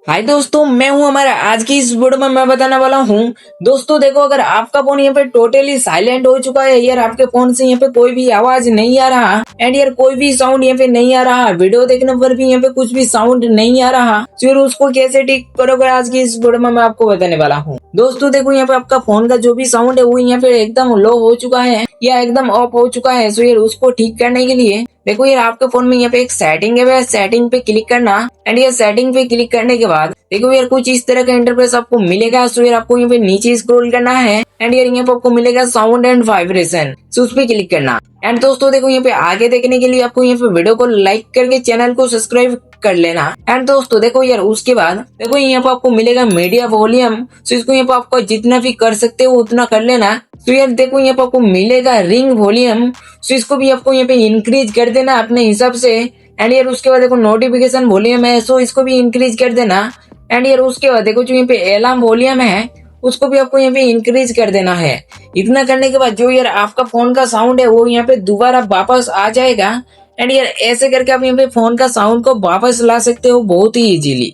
हाय दोस्तों, मैं हूं हमारा आज की इस वीडियो में मैं बताने वाला हूं। दोस्तों देखो, अगर आपका फोन यहाँ पे टोटली साइलेंट हो चुका है यार, आपके फोन से यहाँ पे कोई भी आवाज नहीं आ रहा एंड यार कोई भी साउंड यहाँ पे नहीं आ रहा, वीडियो देखने पर भी यहाँ पे कुछ भी साउंड नहीं आ रहा, फिर उसको कैसे ठीक करोगे आज की इस वीडियो में मैं आपको बताने वाला हूँ। दोस्तों देखो, यहाँ पे आपका फोन का जो भी साउंड है वो यहाँ पे एकदम लो हो चुका है या एकदम ऑफ हो चुका है। सो यार उसको ठीक करने के लिए देखो यार, आपके फोन में यहाँ पे एक सेटिंग है, सेटिंग पे क्लिक करना एंड ये सेटिंग पे क्लिक करने के बाद देखो यार कुछ इस तरह का इंटरफेस आपको मिलेगा। सो यार आपको यहाँ पे नीचे स्क्रॉल करना है एंड यार यहाँ पे आपको मिलेगा साउंड एंड वाइब्रेशन, सो उस पे क्लिक करना। एंड दोस्तों देखो, यहाँ पे आगे देखने के लिए आपको यहाँ पे वीडियो को लाइक करके चैनल को सब्सक्राइब कर लेना। एंड दोस्तों देखो यार, उसके बाद देखो यहाँ पे आपको मिलेगा मीडिया वॉल्यूम, सो इसको यहाँ पे आपको जितना भी कर सकते हो उतना कर लेना। तो यार देखो यहाँ पे आपको मिलेगा रिंग वॉल्यूम, सो इसको भी आपको यहाँ पे इंक्रीज कर देना अपने हिसाब से। एंड यार उसके बाद देखो नोटिफिकेशन वॉल्यूम है, सो इसको भी इंक्रीज कर देना। एंड यार उसके बाद देखो जो यहाँ पे अलार्म वॉल्यूम है उसको भी आपको यहाँ पे इंक्रीज कर देना है। इतना करने के बाद जो यार आपका फोन का साउंड है वो यहाँ पे दोबारा वापस आ जाएगा। एंड यार ऐसे करके आप यहाँ पे फोन का साउंड को वापस ला सकते हो बहुत ही इजीली।